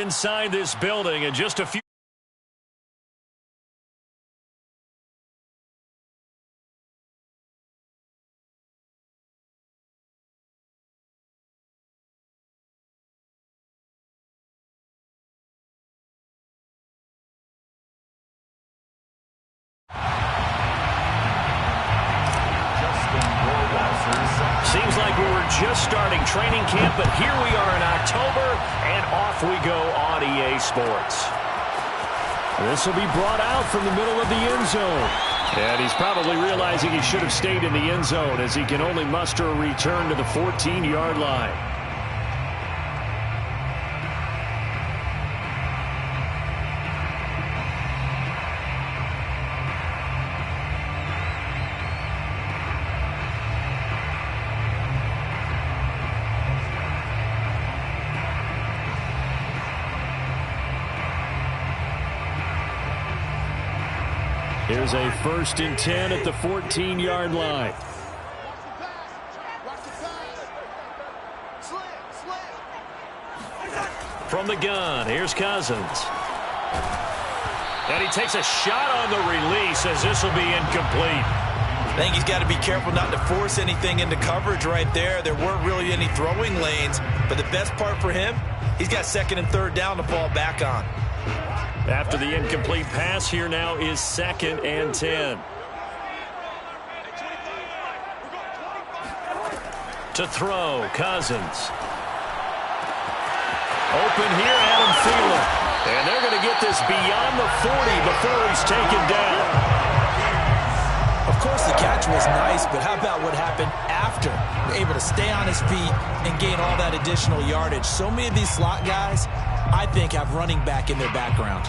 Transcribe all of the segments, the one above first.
inside this building in just a few. Seems like we were just starting training camp, but here we are in October, and off we go on EA Sports. This will be brought out from the middle of the end zone. And he's probably realizing he should have stayed in the end zone as he can only muster a return to the 14-yard line. Here's a 1st and 10 at the 14-yard line. From the gun, here's Cousins. And he takes a shot on the release as this will be incomplete. I think he's got to be careful not to force anything into coverage right there. There weren't really any throwing lanes, but the best part for him, he's got 2nd and 3rd down to fall back on. After the incomplete pass, here now is 2nd and 10. To throw, Cousins. Open here, Adam Thielen. And they're going to get this beyond the 40 before he's taken down. Of course, the catch was nice, but how about what happened after? Able to stay on his feet and gain all that additional yardage. So many of these slot guys, I think, have running back in their background.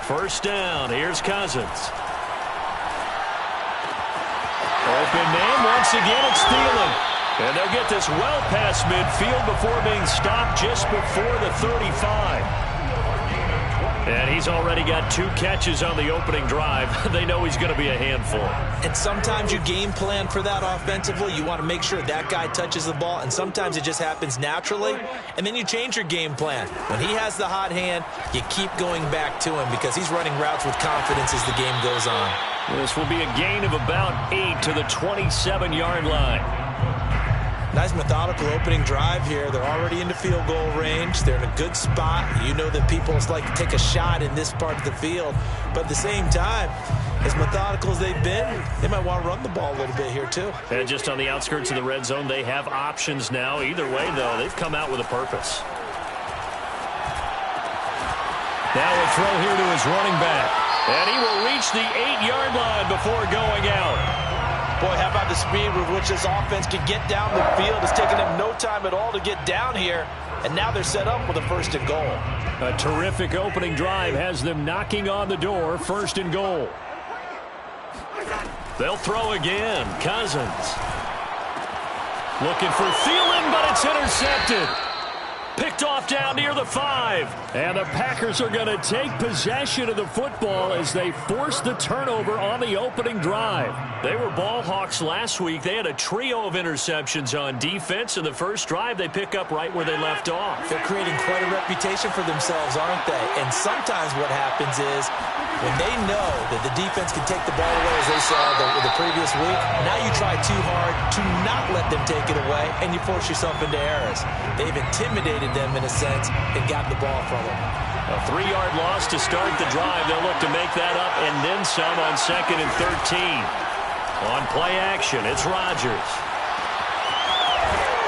First down, here's Cousins. Open man, once again it's Thielen. And they'll get this well past midfield before being stopped just before the 35. And he's already got 2 catches on the opening drive. They know he's going to be a handful. And sometimes you game plan for that offensively. You want to make sure that guy touches the ball, and sometimes it just happens naturally. And then you change your game plan. When he has the hot hand, you keep going back to him because he's running routes with confidence as the game goes on. This will be a gain of about 8 to the 27-yard line. Nice methodical opening drive here. They're already into field goal range. They're in a good spot. You know that people like to take a shot in this part of the field. But at the same time, as methodical as they've been, they might want to run the ball a little bit here too. And just on the outskirts of the red zone, they have options now. Either way, though, they've come out with a purpose. Now a throw here to his running back. And he will reach the 8-yard line before going out. Boy, how about the speed with which this offense can get down the field? It's taken them no time at all to get down here, and now they're set up with a 1st and goal. A terrific opening drive has them knocking on the door, 1st and goal. They'll throw again. Cousins. Looking for Thielen, but it's intercepted. Picked off down near the 5. And the Packers are going to take possession of the football as they force the turnover on the opening drive. They were ball hawks last week. They had a trio of interceptions on defense. In the first drive, they pick up right where they left off. They're creating quite a reputation for themselves, aren't they? And sometimes what happens is when they know that the defense can take the ball away, as they saw the previous week, now you try too hard to not let them take it away, and you force yourself into errors. They've intimidated them in a sense and gotten the ball from them. A 3-yard loss to start the drive. They'll look to make that up and then some on 2nd and 13. On play action, it's Rodgers.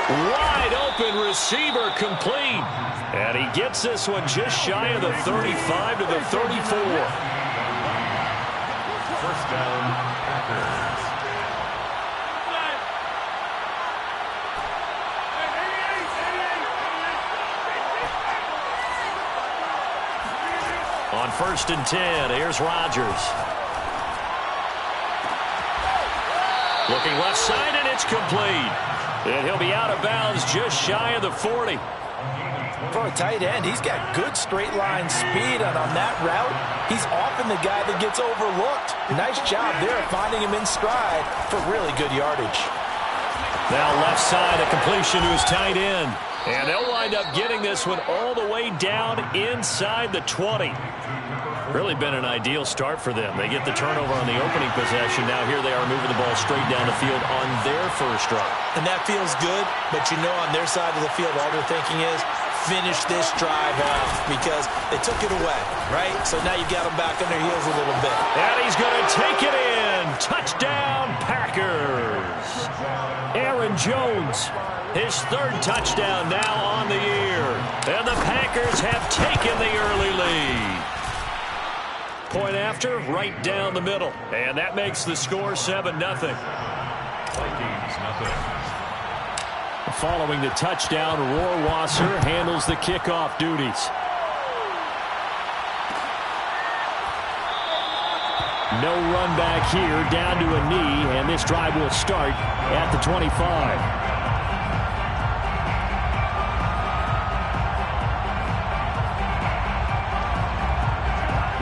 Wide open receiver complete. And he gets this one just shy of the 35 to the 34. First down, Packers. On 1st and 10, here's Rodgers. Looking left side, and it's complete. And he'll be out of bounds just shy of the 40. For a tight end, he's got good straight line speed, and on that route, he's often the guy that gets overlooked. Nice job there finding him in stride for really good yardage. Now left side, a completion to his tight end. And they'll wind up getting this one all the way down inside the 20. Really been an ideal start for them. They get the turnover on the opening possession. Now here they are moving the ball straight down the field on their first drive. And that feels good, but you know on their side of the field, all they're thinking is, finish this drive off because they took it away, right? So now you got them back on their heels a little bit. And he's going to take it in. Touchdown, Packers. Aaron Jones, his third touchdown now on the year. And the Packers have taken the early lead. Point after, right down the middle. And that makes the score 7-0. Vikings, nothing. Following the touchdown, Rohrwasser handles the kickoff duties. No run back here, down to a knee, and this drive will start at the 25.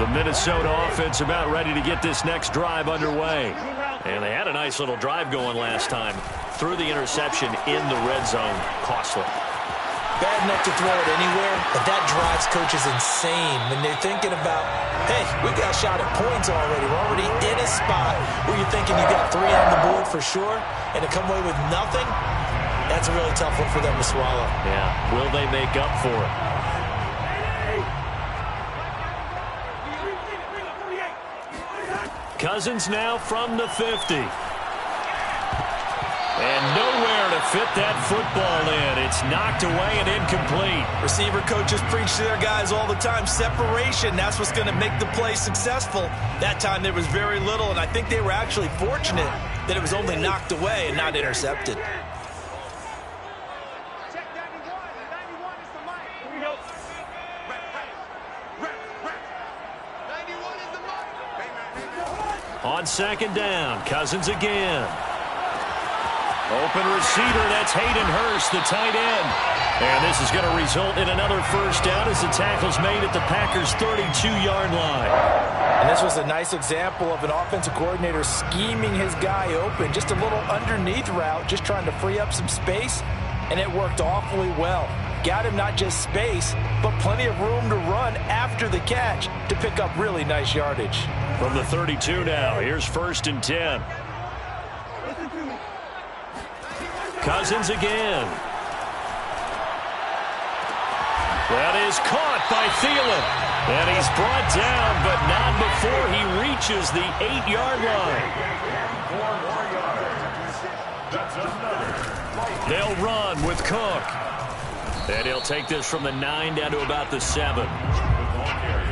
The Minnesota offense about ready to get this next drive underway. And they had a nice little drive going last time. Threw the interception in the red zone. Costly. Bad enough to throw it anywhere, but that drives coaches insane when they're thinking about, hey, we got a shot at points already. We're already in a spot where you're thinking you got 3 on the board for sure, and to come away with nothing, that's a really tough one for them to swallow. Yeah, will they make up for it? Cousins now from the 50. And nowhere to fit that football in. It's knocked away and incomplete. Receiver coaches preach to their guys all the time. Separation, that's what's going to make the play successful. That time there was very little, and I think they were actually fortunate that it was only knocked away and not intercepted. On second down, Cousins again. Open receiver, that's Hayden Hurst, the tight end. And this is going to result in another first down as the tackle's made at the Packers' 32-yard line. And this was a nice example of an offensive coordinator scheming his guy open. Just a little underneath route, just trying to free up some space, and it worked awfully well. Got him not just space, but plenty of room to run after the catch to pick up really nice yardage. From the 32 now, here's 1st and 10. Cousins again. That is caught by Thielen. And he's brought down, but not before he reaches the 8-yard line. 4 more yards. That's another. They'll run with Cook. And he'll take this from the 9 down to about the 7.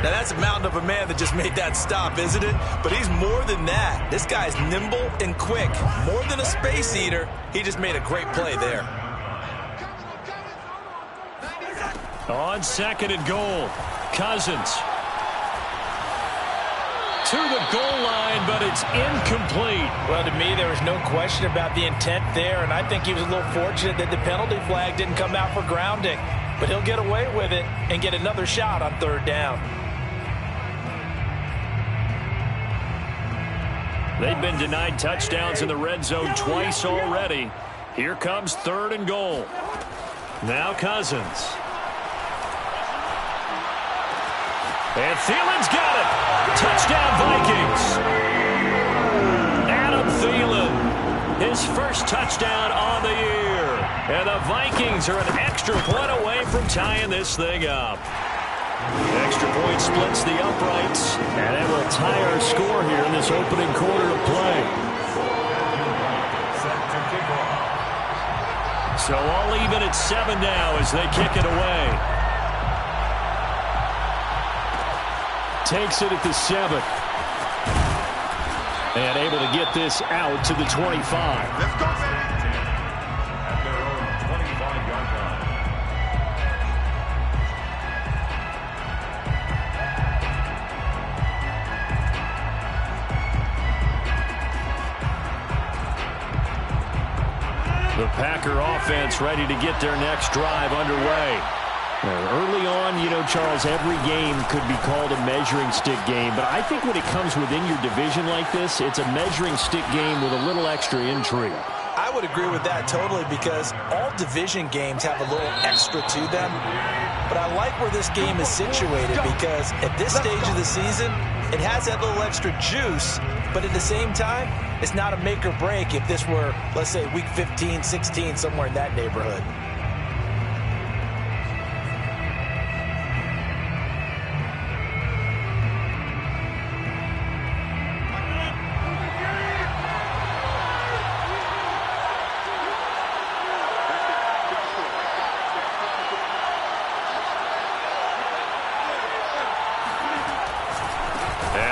Now, that's a mountain of a man that just made that stop, isn't it? But he's more than that. This guy's nimble and quick. More than a space eater, he just made a great play there. On 2nd and goal, Cousins. To the goal line, but it's incomplete. Well, to me, there was no question about the intent there, and I think he was a little fortunate that the penalty flag didn't come out for grounding. But he'll get away with it and get another shot on 3rd down. They've been denied touchdowns in the red zone twice already. Here comes 3rd and goal. Now Cousins. And Thielen's got it. Touchdown Vikings. Adam Thielen, his first touchdown on the year. And the Vikings are an extra point away from tying this thing up. Extra point splits the uprights, and it will tie our score here in this opening quarter of play. So all even at 7 now as they kick it away. Takes it at the 7. And able to get this out to the 25. Let's go, man. At their own 25-yard line. The Packer offense ready to get their next drive underway. Early on, you know, Charles, every game could be called a measuring stick game. But I think when it comes within your division like this, it's a measuring stick game with a little extra intrigue. I would agree with that totally because all division games have a little extra to them. But I like where this game is situated because at this stage of the season, it has that little extra juice. But at the same time, it's not a make or break if this were, let's say, week 15, 16, somewhere in that neighborhood.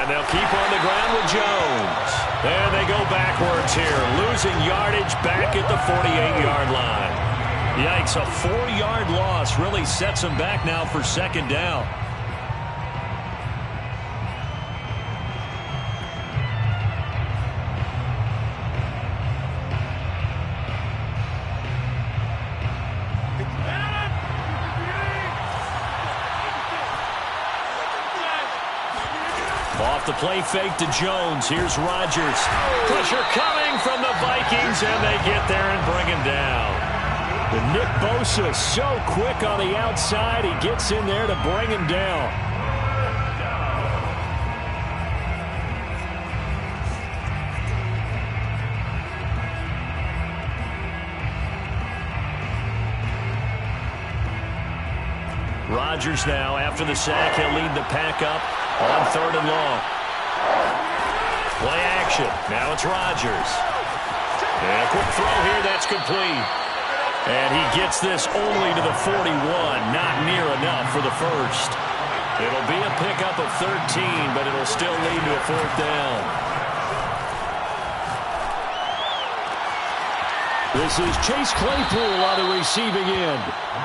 They'll keep on the ground with Jones. And they go backwards here, losing yardage back at the 48-yard line. Yikes, a 4-yard loss really sets them back now for second down. Off the play fake to Jones. Here's Rodgers. Pressure coming from the Vikings, and they get there and bring him down. And Nick Bosa so quick on the outside. He gets in there to bring him down. Rodgers now, after the sack, he'll lead the pack up on 3rd and long. Play action. Now it's Rodgers. And a quick throw here. That's complete. And he gets this only to the 41. Not near enough for the first. It'll be a pickup of 13, but it'll still lead to a 4th down. This is Chase Claypool on the receiving end.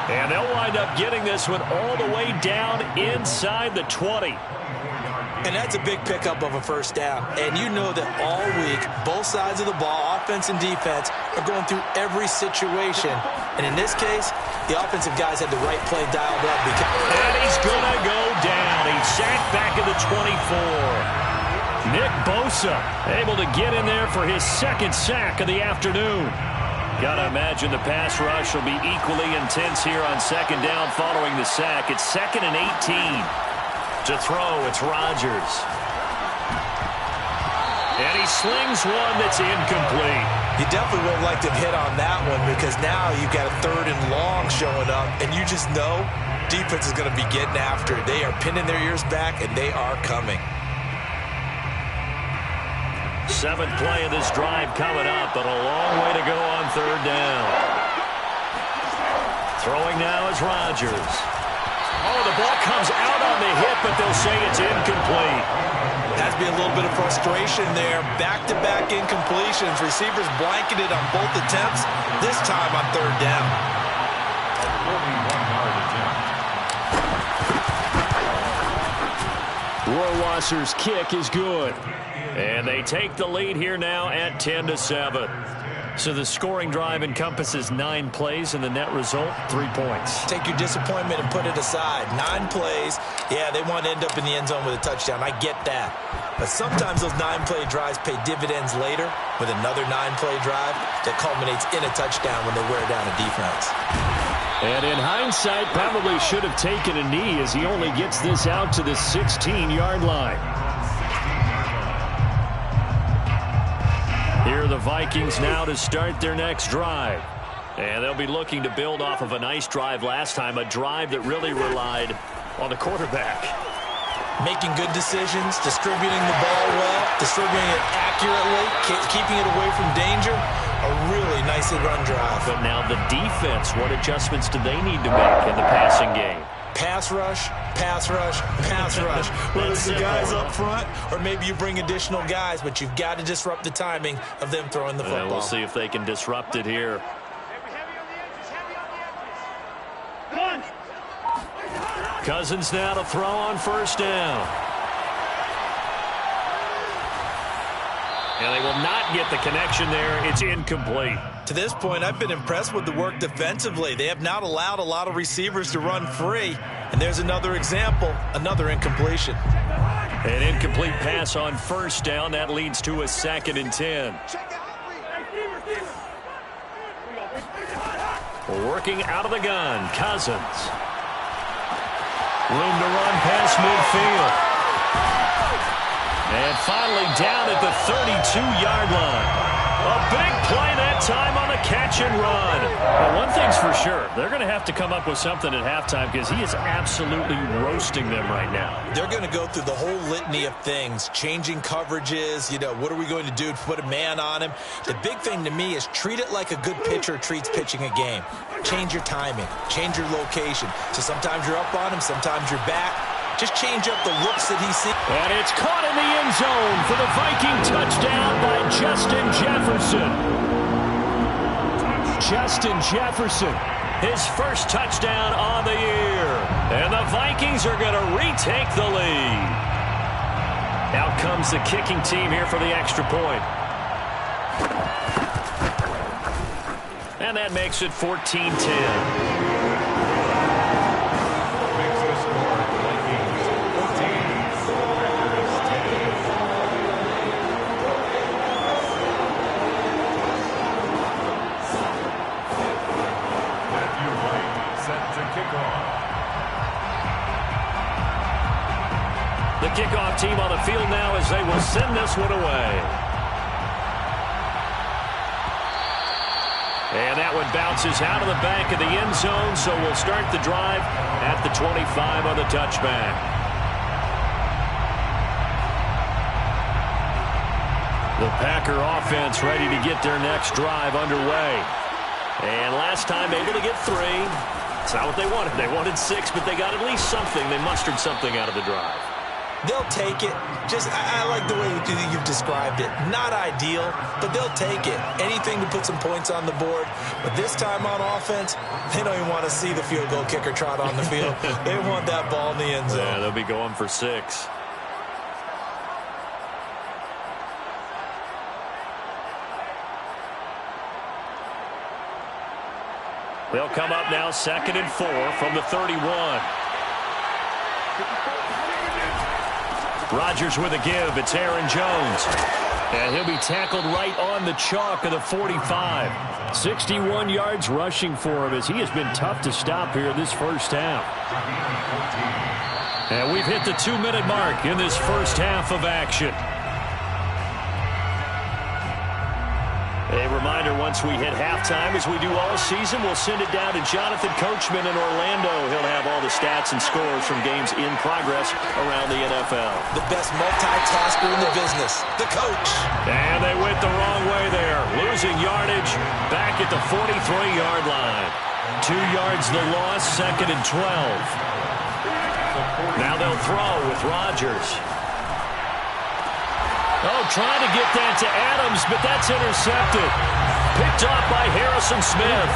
And they'll wind up getting this one all the way down inside the 20. And that's a big pickup of a first down. And you know that all week, both sides of the ball, offense and defense, are going through every situation. And in this case, the offensive guys had the right play dialed up. And he's going to go down. He's sacked back at the 24. Nick Bosa able to get in there for his 2nd sack of the afternoon. Got to imagine the pass rush will be equally intense here on 2nd down following the sack. It's 2nd and 18. To throw, it's Rodgers. And he slings one that's incomplete. You definitely would have liked to hit on that one because now you've got a 3rd and long showing up, and you just know defense is going to be getting after it. They are pinning their ears back, and they are coming. 7th play of this drive coming up, but a long way to go on 3rd down. Throwing now is Rodgers. Oh, the ball comes out on the hit, but they'll say it's incomplete. Has to be a little bit of frustration there. Back-to-back incompletions. Receivers blanketed on both attempts, this time on 3rd down. 41-yard attempt. Rohrwasser's kick is good. And they take the lead here now at 10-7. So the scoring drive encompasses 9 plays, and the net result, 3 points. Take your disappointment and put it aside. 9 plays. Yeah, they want to end up in the end zone with a touchdown. I get that. But sometimes those 9-play drives pay dividends later with another 9-play drive that culminates in a touchdown when they wear down a defense. And in hindsight, probably should have taken a knee as he only gets this out to the 16-yard line. Here are the Vikings now to start their next drive. And they'll be looking to build off of a nice drive last time, a drive that really relied on the quarterback. Making good decisions, distributing the ball well, distributing it accurately, keeping it away from danger. A really nicely run drive. But now the defense, what adjustments do they need to make in the passing game? Pass rush, pass rush, pass rush. Whether it's the guys up front or maybe you bring additional guys, but you've got to disrupt the timing of them throwing the football. We'll see if they can disrupt it here. Cousins now to throw on 1st down. And they will not get the connection there. It's incomplete. To this point, I've been impressed with the work defensively. They have not allowed a lot of receivers to run free. And there's another example, another incompletion. An incomplete pass on first down. That leads to a 2nd and 10. Working out of the gun, Cousins. Room to run past midfield. And finally down at the 32-yard line. A big play that time on the catch and run. Well, one thing's for sure. They're going to have to come up with something at halftime because he is absolutely roasting them right now. They're going to go through the whole litany of things, changing coverages, what are we going to do to put a man on him? The big thing to me is treat it like a good pitcher treats pitching a game. Change your timing, change your location. So sometimes you're up on him, sometimes you're back. Just change up the looks that he sees. And it's caught in the end zone for the Viking touchdown by Justin Jefferson. Justin Jefferson, his first touchdown on the year. And the Vikings are going to retake the lead. Out comes the kicking team here for the extra point. And that makes it 14-10. The kickoff team on the field now as they will send this one away. And that one bounces out of the back of the end zone, so we'll start the drive at the 25 on the touchback. The Packer offense ready to get their next drive underway. And last time able to get 3. It's not what they wanted. They wanted 6, but they got at least something. They mustered something out of the drive. They'll take it. I like the way you've described it. Not ideal, but they'll take it. Anything to put some points on the board. But this time on offense, they don't even want to see the field goal kicker trot on the field. They want that ball in the end zone. Yeah, they'll be going for 6. They'll come up now 2nd and 4 from the 31. Rodgers with a give. It's Aaron Jones. And he'll be tackled right on the chalk of the 45. 61 yards rushing for him as he has been tough to stop here this first half. And we've hit the 2-minute mark in this first half of action. A reminder, once we hit halftime, as we do all season, we'll send it down to Jonathan Coachman in Orlando. He'll have all the stats and scores from games in progress around the NFL. The best multitasker in the business, the coach. And they went the wrong way there, losing yardage back at the 43-yard line. 2 yards the loss, 2nd and 12. Now they'll throw with Rodgers. Oh, trying to get that to Adams, but that's intercepted. Picked off by Harrison Smith.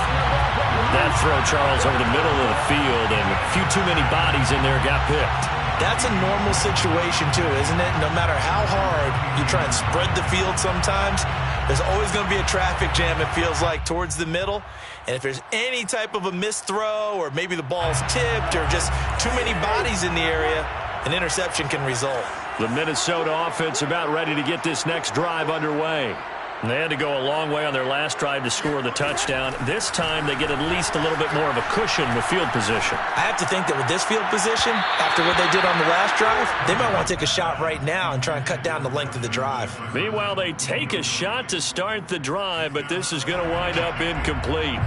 That throw, Charles, over the middle of the field, and a few too many bodies in there got picked. That's a normal situation, too, isn't it? No matter how hard you try and spread the field sometimes, there's always going to be a traffic jam, it feels like, towards the middle. And if there's any type of a missed throw, or maybe the ball's tipped, or just too many bodies in the area, an interception can result. The Minnesota offense about ready to get this next drive underway. And they had to go a long way on their last drive to score the touchdown. This time they get at least a little bit more of a cushion with field position. I have to think that with this field position, after what they did on the last drive, they might want to take a shot right now and try and cut down the length of the drive. Meanwhile, they take a shot to start the drive, but this is going to wind up incomplete.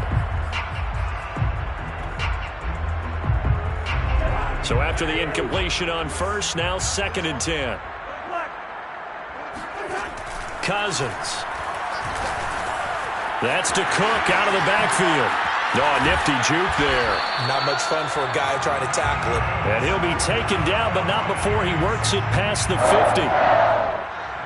So after the incompletion on first, now 2nd and 10. Cousins. That's to Cook out of the backfield. Oh, nifty juke there. Not much fun for a guy trying to tackle it. And he'll be taken down, but not before he works it past the 50.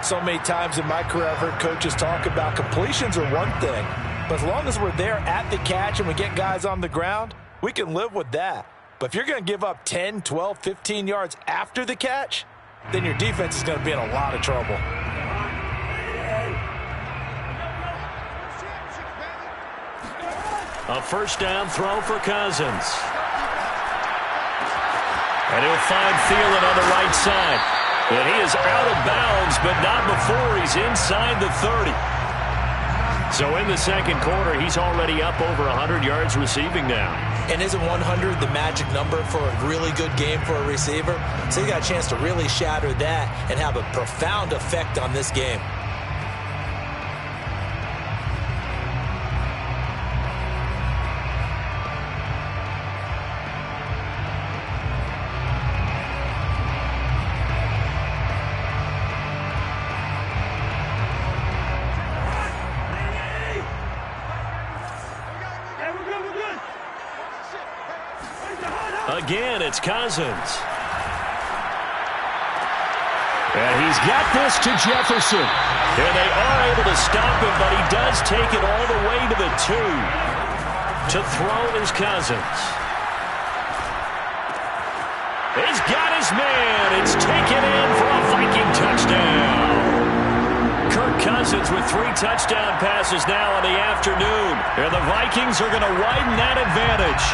So many times in my career, I've heard coaches talk about completions are one thing. But as long as we're there at the catch and we get guys on the ground, we can live with that. But if you're going to give up 10, 12, 15 yards after the catch, then your defense is going to be in a lot of trouble. A first down throw for Cousins. And he'll find Thielen on the right side. And he is out of bounds, but not before he's inside the 30. So in the second quarter, he's already up over 100 yards receiving now. And isn't 100 the magic number for a really good game for a receiver? So he got a chance to really shatter that and have a profound effect on this game. Again, it's Cousins. And he's got this to Jefferson. And they are able to stop him, but he does take it all the way to the 2. To throw is Cousins. He's got his man. It's taken in for a Viking touchdown. Kirk Cousins with 3 touchdown passes now in the afternoon. And the Vikings are going to widen that advantage.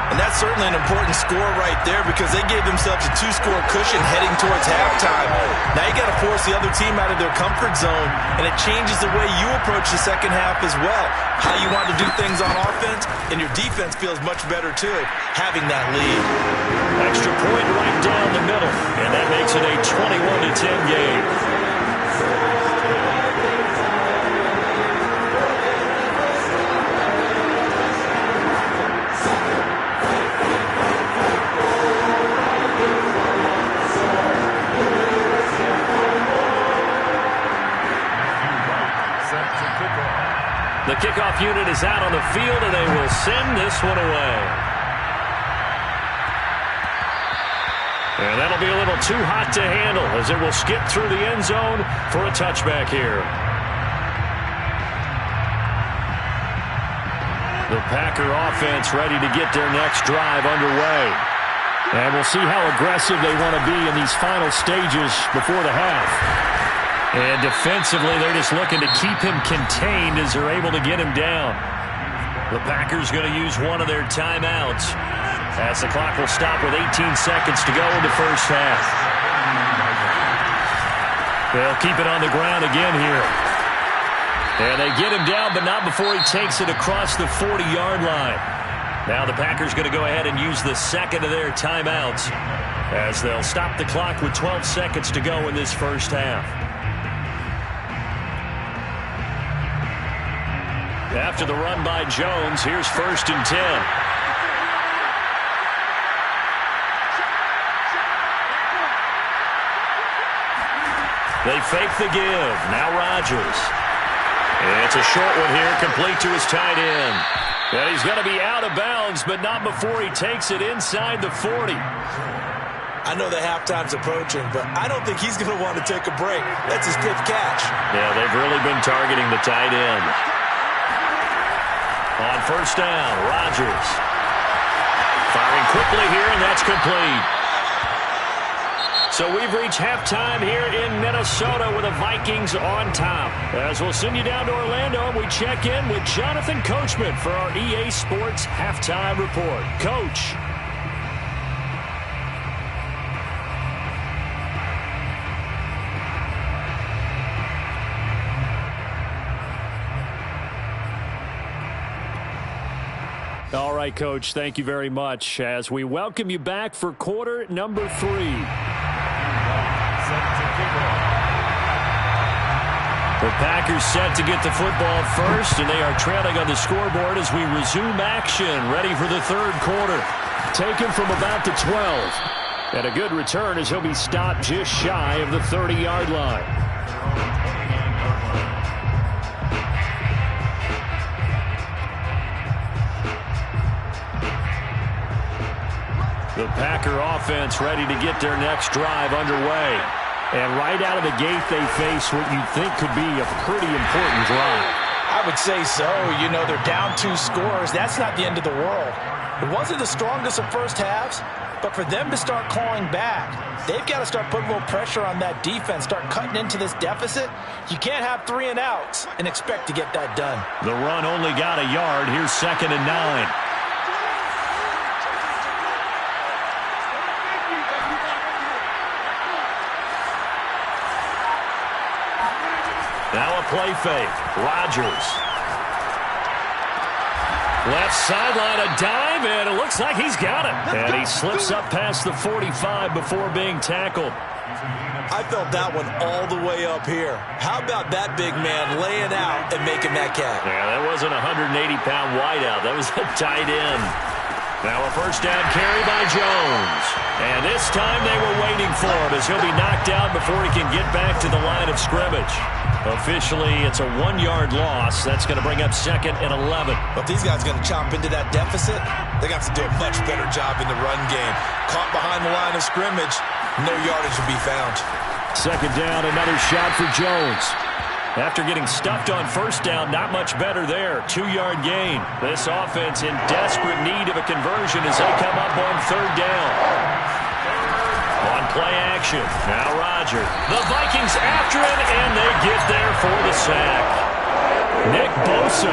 And that's certainly an important score right there because they gave themselves a 2-score cushion heading towards halftime. Now you got to force the other team out of their comfort zone, and it changes the way you approach the second half as well. How you want to do things on offense, and your defense feels much better too, having that lead. Extra point right down the middle, and that makes it a 21-10 game. The kickoff unit is out on the field, and they will send this one away. And that'll be a little too hot to handle as it will skip through the end zone for a touchback here. The Packer offense ready to get their next drive underway. And we'll see how aggressive they want to be in these final stages before the half. And defensively, they're just looking to keep him contained as they're able to get him down. The Packers going to use one of their timeouts as the clock will stop with 18 seconds to go in the first half. They'll keep it on the ground again here. And they get him down, but not before he takes it across the 40-yard line. Now the Packers going to go ahead and use the second of their timeouts as they'll stop the clock with 12 seconds to go in this first half. After the run by Jones, here's 1st and 10. They fake the give. Now Rodgers. It's a short one here, complete to his tight end. And he's going to be out of bounds, but not before he takes it inside the 40. I know the halftime's approaching, but I don't think he's going to want to take a break. That's his 5th catch. Yeah, they've really been targeting the tight end. On first down, Rodgers. Firing quickly here, and that's complete. So we've reached halftime here in Minnesota with the Vikings on top. As we'll send you down to Orlando, we check in with Jonathan Coachman for our EA Sports Halftime Report. Coach. All right, Coach, thank you very much as we welcome you back for quarter number 3. The Packers set to get the football first, and they are trailing on the scoreboard as we resume action, ready for the third quarter. Taken from about the 12. And a good return as he'll be stopped just shy of the 30-yard line. The Packer offense ready to get their next drive underway. And right out of the gate, they face what you think could be a pretty important drive. I would say so. You know, they're down 2 scores. That's not the end of the world. It wasn't the strongest of first halves, but for them to start clawing back, they've got to start putting a little pressure on that defense, start cutting into this deficit. You can't have 3 and outs and expect to get that done. The run only got a yard. Here's 2nd and 9. Now a play fake. Rodgers. Left sideline, a dive, and it looks like he's got it. And he slips up past the 45 before being tackled. I felt that one all the way up here. How about that big man laying out and making that catch? Yeah, that wasn't a 180-pound wideout. That was a tight end. Now a first down carry by Jones. And this time they were waiting for him as he'll be knocked out before he can get back to the line of scrimmage. Officially, it's a 1-yard loss. That's going to bring up 2nd and 11. But these guys are going to chop into that deficit. They're going to have to do a much better job in the run game. Caught behind the line of scrimmage, no yardage will be found. 2nd down, another shot for Jones. After getting stuffed on first down, not much better there. 2-yard gain. This offense in desperate need of a conversion as they come up on 3rd down. On play action, now Rodgers. The Vikings after it, and they get there for the sack. Nick Bosa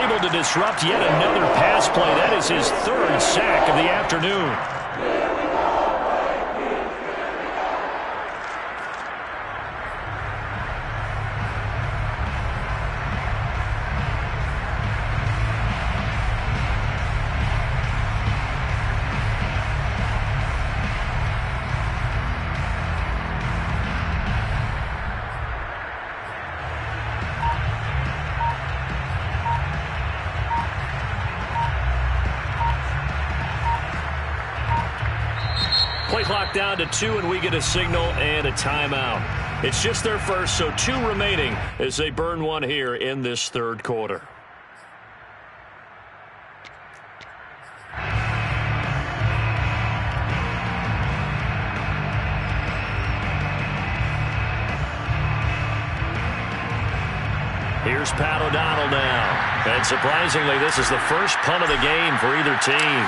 able to disrupt yet another pass play. That is his 3rd sack of the afternoon. Play clock down to 2, and we get a signal and a timeout. It's just their first, so 2 remaining as they burn one here in this 3rd quarter. Here's Pat O'Donnell now. And surprisingly, this is the first punt of the game for either team.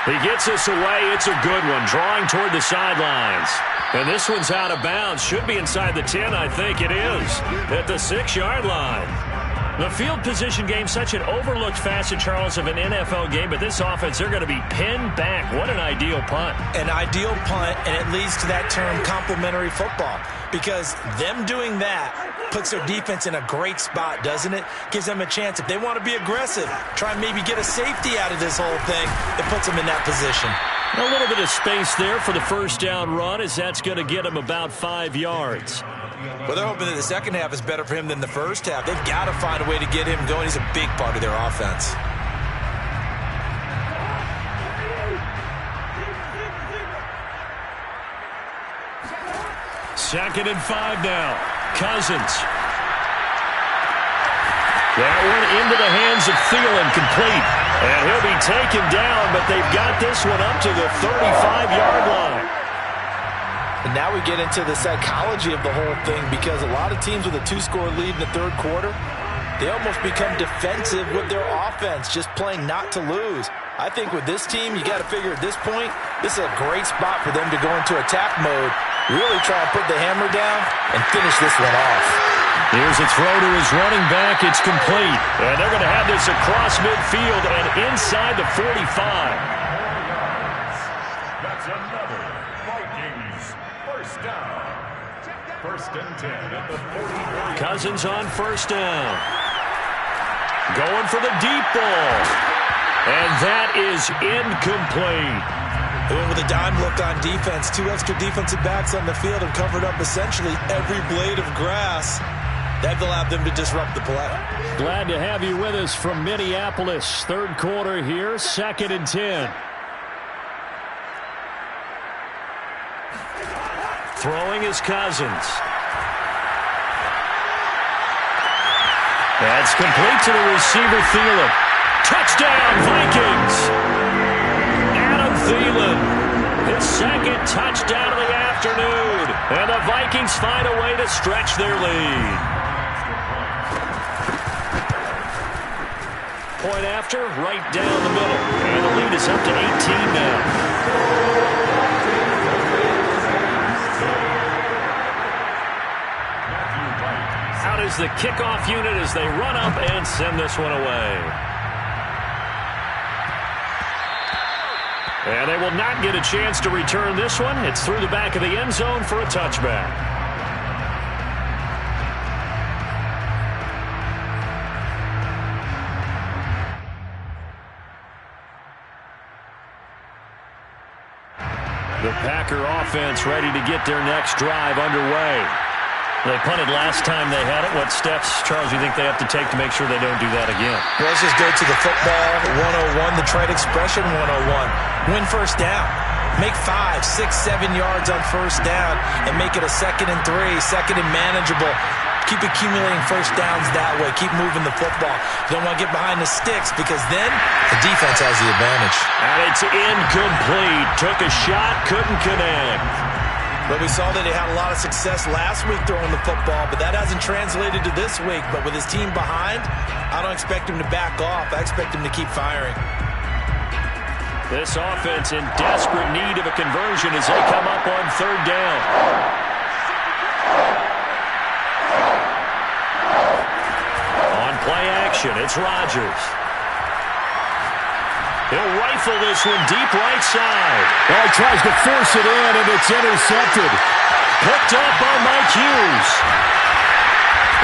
He gets us away. It's a good one, drawing toward the sidelines. And this one's out of bounds. Should be inside the 10, I think it is, at the 6-yard line. The field position game, such an overlooked facet, Charles, of an NFL game, but this offense, they're going to be pinned back. What an ideal punt. An ideal punt, and it leads to that term complementary football, because them doing that puts their defense in a great spot, doesn't it? Gives them a chance. If they want to be aggressive, try and maybe get a safety out of this whole thing, it puts them in that position. A little bit of space there for the first down run, as that's going to get them about 5 yards. Well, they're hoping that the second half is better for him than the first half. They've got to find a way to get him going. He's a big part of their offense. Second and 5 now. Cousins. That one into the hands of Thielen, complete. And he'll be taken down, but they've got this one up to the 35-yard line. And now we get into the psychology of the whole thing, because a lot of teams with a 2-score lead in the 3rd quarter, they almost become defensive with their offense, just playing not to lose. I think with this team, you got to figure at this point, this is a great spot for them to go into attack mode, really try and put the hammer down and finish this one off. Here's a throw to his running back. It's complete. And they're going to have this across midfield and inside the 45. That's another Vikings first down. 1st and 10 at the 40. Cousins on first down. Going for the deep ball. And that is incomplete. They went with a dime look on defense. 2 extra defensive backs on the field and covered up essentially every blade of grass. That allowed them to disrupt the play. Glad to have you with us from Minneapolis. 3rd quarter here, 2nd and 10. Throwing is Cousins. That's complete to the receiver, Thielen. Touchdown, Vikings! Adam Thielen, his 2nd touchdown of the afternoon. And the Vikings find a way to stretch their lead. Point after, right down the middle. And the lead is up to 18 now. Out is the kickoff unit as they run up and send this one away. And they will not get a chance to return this one. It's through the back of the end zone for a touchback. The Packer offense ready to get their next drive underway. They punted last time they had it. What steps, Charles, do you think they have to take to make sure they don't do that again? Well, let's just go to the football 101, the trade expression 101. Win first down. Make 5, 6, 7 yards on first down and make it a 2nd and 3, 2nd and manageable. Keep accumulating first downs that way. Keep moving the football. You don't want to get behind the sticks because then the defense has the advantage. And it's incomplete. Took a shot, couldn't connect. But we saw that he had a lot of success last week throwing the football, but that hasn't translated to this week. But with his team behind, I don't expect him to back off. I expect him to keep firing. This offense in desperate need of a conversion as they come up on 3rd down. On play action, it's Rodgers. He'll rifle this one deep right side. Well, he tries to force it in, and it's intercepted. Picked up by Mike Hughes.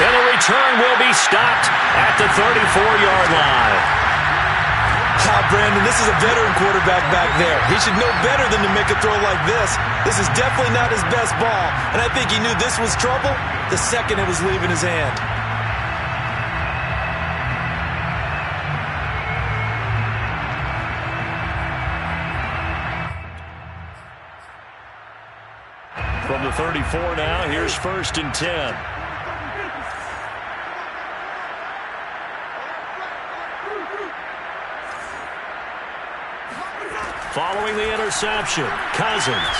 And the return will be stopped at the 34-yard line. Brandon, this is a veteran quarterback back there. He should know better than to make a throw like this. This is definitely not his best ball, and I think he knew this was trouble the second it was leaving his hand. From the 34 now, here's 1st and 10. Following the interception, Cousins.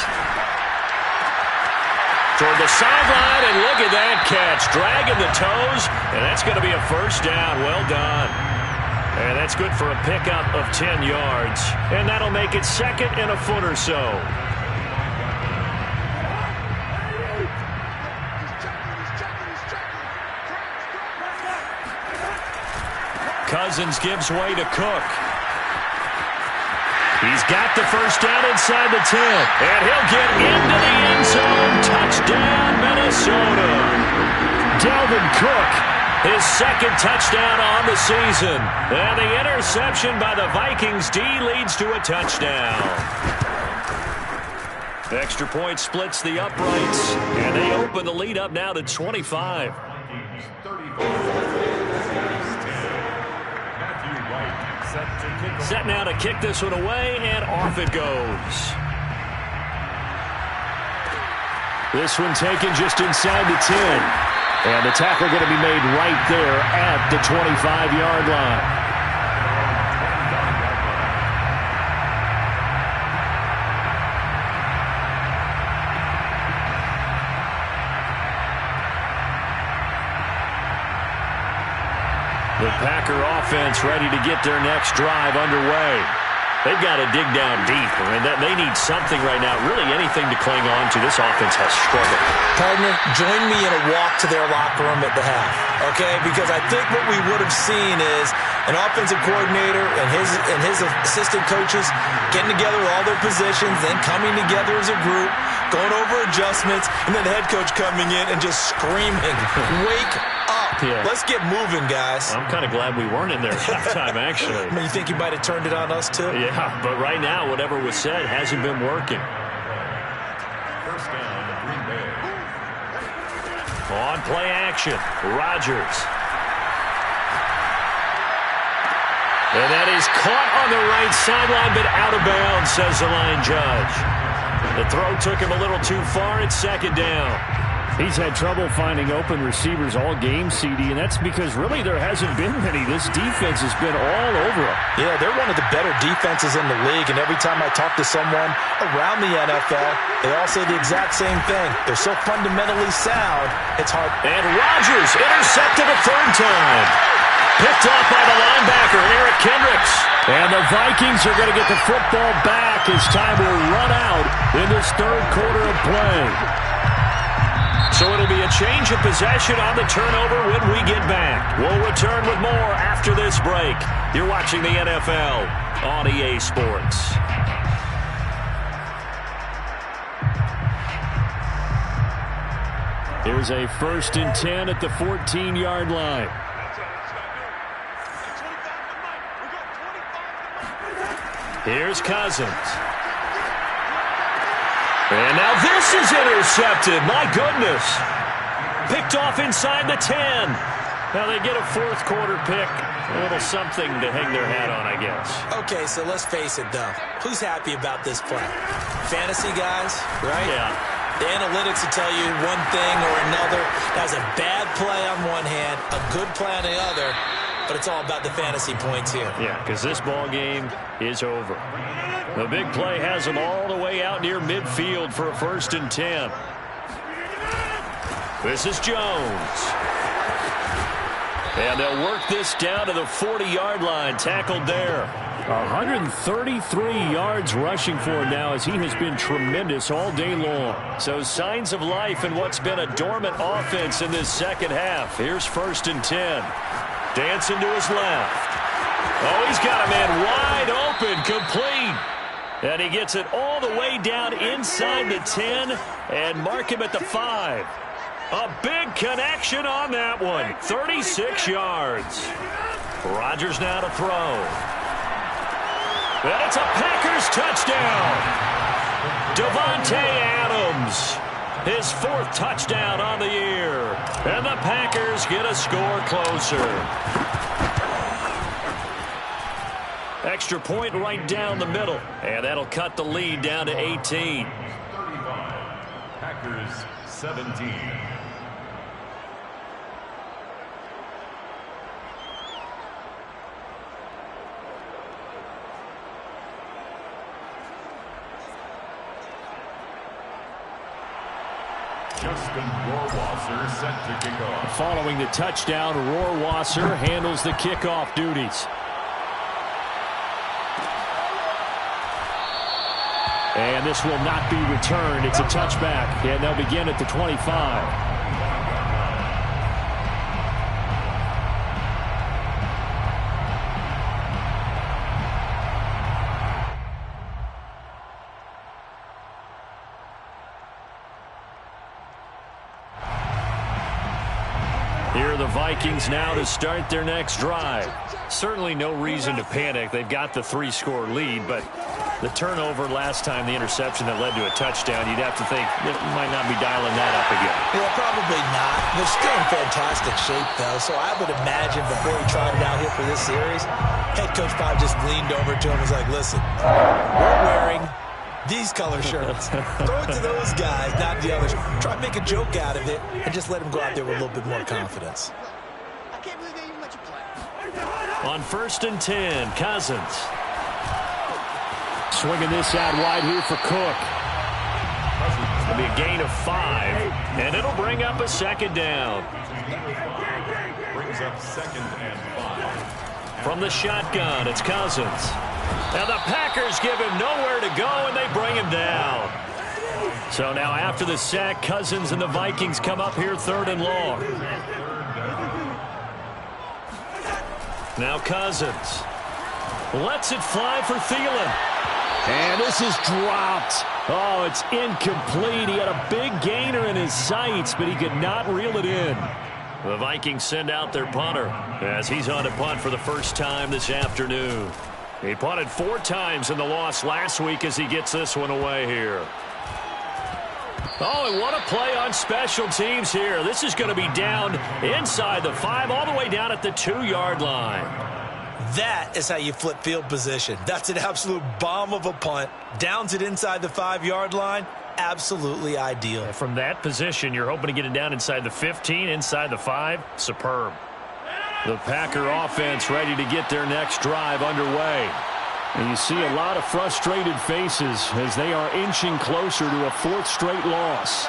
Toward the sideline, and look at that catch. Dragging the toes, and that's going to be a first down. Well done. And that's good for a pickup of 10 yards. And that'll make it 2nd and a foot or so. Cousins gives way to Cook. He's got the first down inside the 10. And he'll get into the end zone. Touchdown, Minnesota. Dalvin Cook, his 2nd touchdown on the season. And the interception by the Vikings D leads to a touchdown. Extra point splits the uprights. And they open the lead up now to 25. Set now to kick this one away, and off it goes. This one taken just inside the 10. And the tackle going to be made right there at the 25-yard line. The Packer offense ready to get their next drive underway. They've got to dig down deep, and they need something right now, really anything to cling on to. This offense has struggled. Partner, join me in a walk to their locker room at the half, okay? Because I think what we would have seen is an offensive coordinator and his assistant coaches getting together with all their positions, then coming together as a group, going over adjustments, and then the head coach coming in and just screaming, "Wake up. Yeah. Let's get moving, guys." I'm kind of glad we weren't in there at halftime, actually. I mean, you think he might have turned it on us, too? Yeah, but right now, whatever was said hasn't been working. First down, Green Bay. On play action, Rodgers. And that is caught on the right sideline, but out of bounds, says the line judge. The throw took him a little too far. It's 2nd down. He's had trouble finding open receivers all game, CD, and that's because really there hasn't been many. This defense has been all over him. Yeah, they're one of the better defenses in the league, and every time I talk to someone around the NFL, they all say the exact same thing. They're so fundamentally sound, it's hard. And Rodgers intercepted a 3rd time. Picked off by the linebacker, Eric Kendricks. And the Vikings are going to get the football back as time will run out in this third quarter of play. So it'll be a change of possession on the turnover when we get back. We'll return with more after this break. You're watching the NFL on EA Sports. Here's a 1st and 10 at the 14-yard line. Here's Cousins. And now this is intercepted. My goodness. Picked off inside the 10. Now they get a fourth quarter pick. A little something to hang their hat on, I guess. Okay, so let's face it, though. Who's happy about this play? Fantasy guys, right? Yeah. The analytics will tell you one thing or another. That's a bad play on one hand, a good play on the other. But it's all about the fantasy points here. Yeah, because this ball game is over. The big play has them all the way out near midfield for a 1st and 10. This is Jones. And they'll work this down to the 40-yard line, tackled there. 133 yards rushing for him now as he has been tremendous all day long. So signs of life in what's been a dormant offense in this second half. Here's 1st and 10. Dancing to his left. Oh, he's got a man wide open, complete. And he gets it all the way down inside the 10 and mark him at the 5. A big connection on that one. 36 yards. Rodgers now to throw. And it's a Packers touchdown. Davante Adams. His 4th touchdown on the year. And the Packers get a score closer. Extra point right down the middle. And that'll cut the lead down to 18. 35. Packers 17. Justin Rohrwasser set to kick off. Following the touchdown, Rohrwasser handles the kickoff duties. And this will not be returned. It's a touchback, and they'll begin at the 25. Here are the Vikings now to start their next drive. Certainly no reason to panic. They've got the 3-score lead, but the turnover last time, the interception that led to a touchdown, you'd have to think they might not be dialing that up again. Yeah, probably not. They're still in fantastic shape, though, so I would imagine before he tried it out here for this series, head coach probably just leaned over to him and was like, listen, we're wearing these color shirts. Throw it to those guys, not the others. Try to make a joke out of it and just let them go out there with a little bit more confidence. I can't believe they even let you play. On 1st and 10, Cousins. Swinging this out wide here for Cook. It'll be a gain of 5, and it'll bring up a 2nd down. Brings up 2nd and 5. From the shotgun, it's Cousins. And the Packers give him nowhere to go, and they bring him down. So now after the sack, Cousins and the Vikings come up here 3rd and long. Now Cousins lets it fly for Thielen. And this is dropped. Oh, it's incomplete. He had a big gainer in his sights, but he could not reel it in. The Vikings send out their punter as he's on to punt for the first time this afternoon. He punted 4 times in the loss last week as he gets this one away here. Oh, and what a play on special teams here. This is going to be down inside the 5, all the way down at the 2-yard line. That is how you flip field position. That's an absolute bomb of a punt. Downs it inside the 5-yard line. Absolutely ideal. From that position, you're hoping to get it down inside the 15, inside the 5. Superb. The Packer offense ready to get their next drive underway. And you see a lot of frustrated faces as they are inching closer to a 4th straight loss.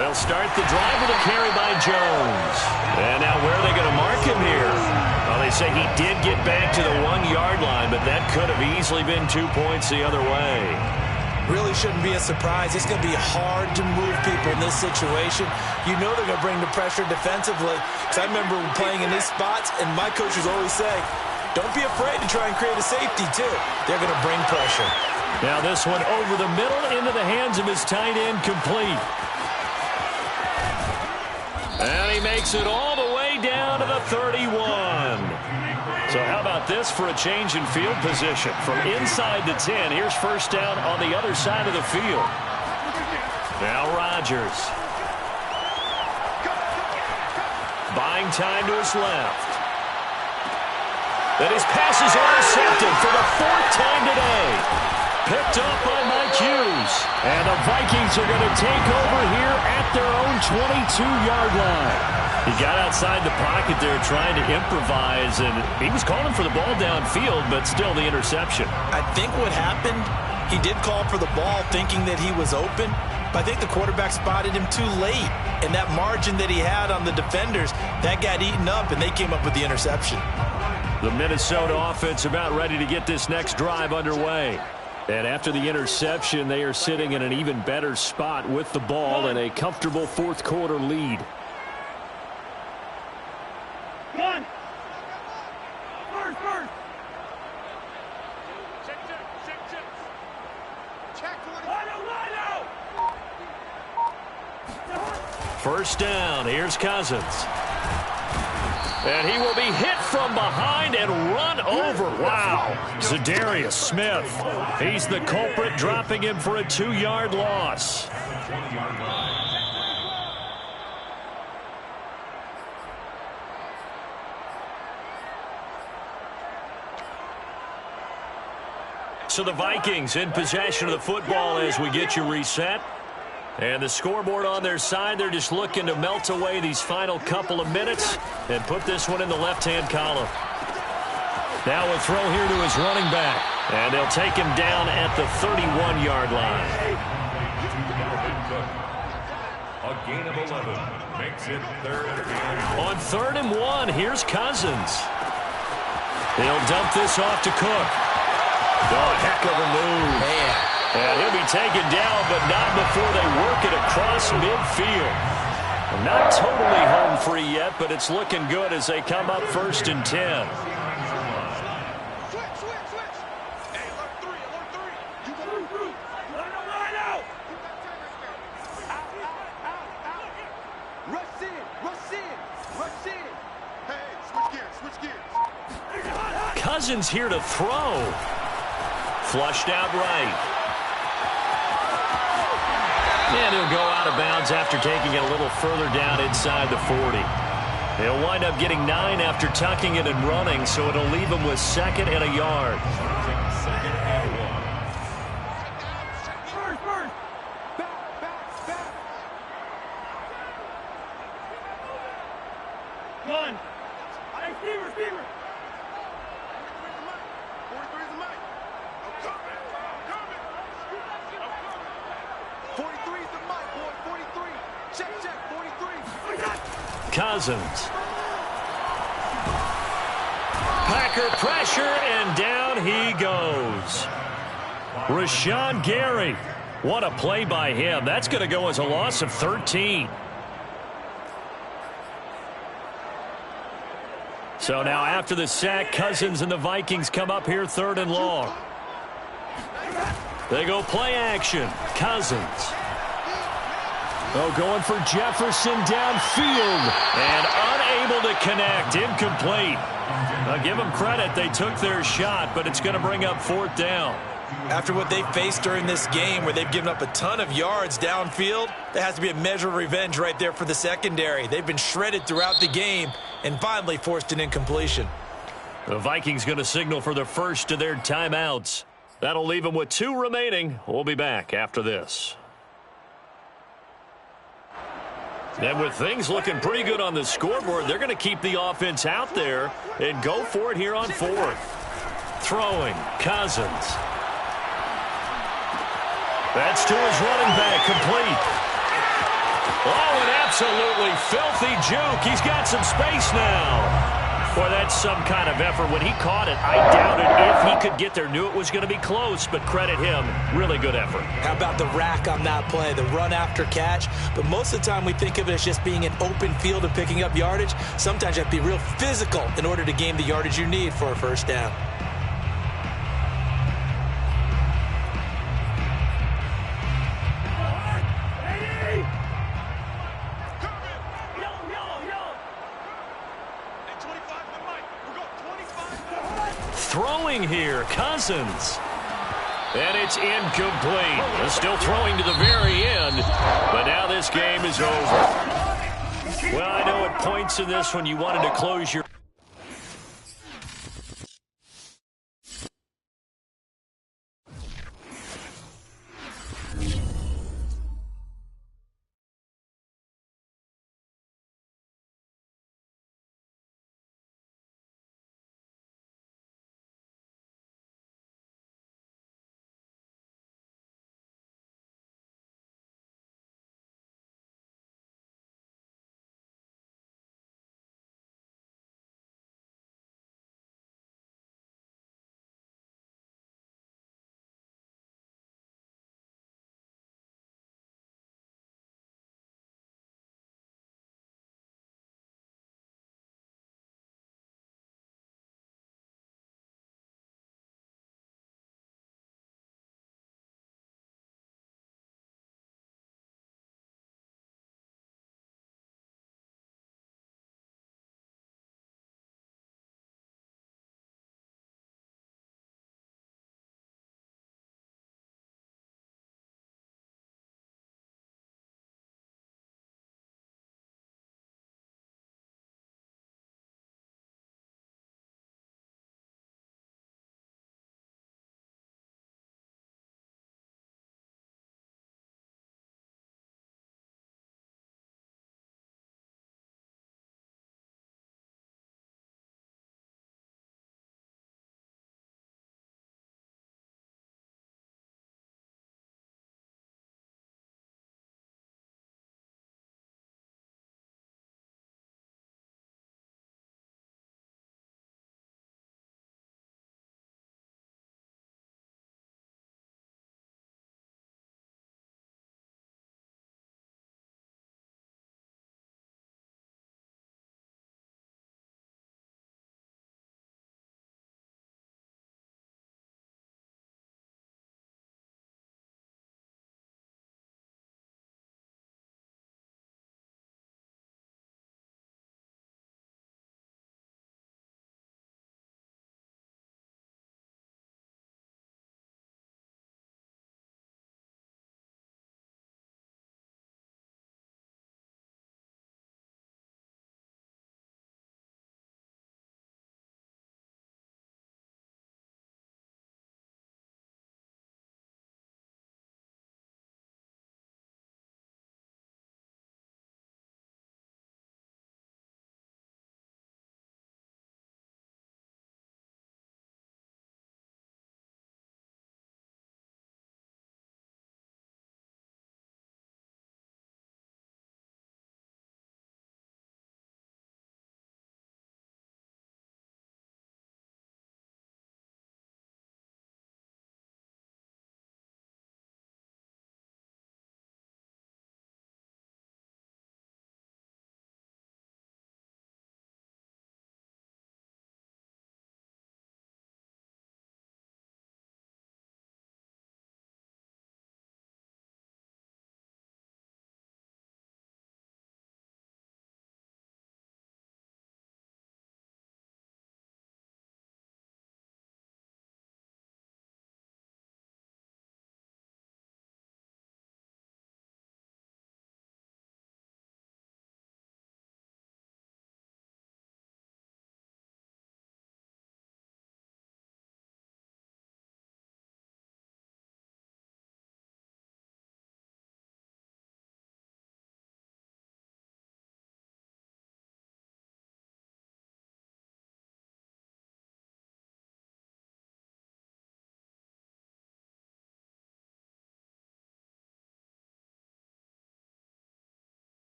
They'll start the drive with a carry by Jones. And now where are they going to mark him here? Well, they say he did get back to the 1-yard line, but that could have easily been 2 points the other way. Really shouldn't be a surprise. It's going to be hard to move people in this situation. You know they're going to bring the pressure defensively. Because I remember playing in these spots, and my coaches always say, don't be afraid to try and create a safety, too. They're going to bring pressure. Now this one over the middle into the hands of his tight end, complete. And he makes it all the way down to the 31. So how about this for a change in field position? From inside the 10, here's first down on the other side of the field. Now Rodgers. Buying time to his left. And his pass is intercepted for the 4th time today. Picked up by Mike Hughes. And the Vikings are going to take over here at their own 22-yard line. He got outside the pocket there trying to improvise, and he was calling for the ball downfield, but still the interception. I think what happened, he did call for the ball thinking that he was open, but I think the quarterback spotted him too late. And that margin that he had on the defenders, that got eaten up, and they came up with the interception. The Minnesota offense about ready to get this next drive underway. And after the interception, they are sitting in an even better spot with the ball and a comfortable 4th quarter lead. First down, here's Cousins. And he will be hit from behind and run over. Wow. Zadarius Smith. He's the culprit, dropping him for a 2-yard loss. So the Vikings in possession of the football as we get you reset. And the scoreboard on their side, they're just looking to melt away these final couple of minutes and put this one in the left-hand column. Now a throw here to his running back. And they'll take him down at the 31-yard line. A gain of 11 makes it 3rd and 1. On 3rd and 1, here's Cousins. They'll dump this off to Cook. Oh, heck of a move. Man. And he'll be taken down, but not before they work it across midfield. Not totally home free yet, but it's looking good as they come up 1st and 10. Hey, alert 3. You got to through. Line out. Out. Rush in. Hey, switch gears. Cousins here to throw. Flushed out right. And he'll go out of bounds after taking it a little further down inside the 40. He'll wind up getting 9 after tucking it and running, so it'll leave him with 2nd and a yard. 2nd and 1. Back. One. Hey, receiver. 43 is the mic. I'm coming. 43 is the mic, boy. 43. Check. 43. Cousins. Packer pressure, and down he goes. Rashawn Gary. What a play by him. That's going to go as a loss of 13. So now after the sack, Cousins and the Vikings come up here 3rd and long. They go play action. Cousins. Oh, going for Jefferson downfield. And unable to connect. Incomplete. Now give them credit. They took their shot, but it's going to bring up 4th down. After what they faced during this game where they've given up a ton of yards downfield, there has to be a measure of revenge right there for the secondary. They've been shredded throughout the game and finally forced an incompletion. The Vikings going to signal for the first of their timeouts. That'll leave them with 2 remaining. We'll be back after this. And with things looking pretty good on the scoreboard, they're going to keep the offense out there and go for it here on 4th. Throwing, Cousins. That's to his running back, complete. Oh, an absolutely filthy juke. He's got some space now. Boy, that's some kind of effort. When he caught it, I doubted if he could get there. Knew it was going to be close, but credit him. Really good effort. How about the rack on that play, the run after catch? But most of the time we think of it as just being an open field and picking up yardage. Sometimes you have to be real physical in order to gain the yardage you need for a first down. Throwing here, Cousins. And it's incomplete. They're still throwing to the very end, but now this game is over. Well, I know at points in this when you wanted to close your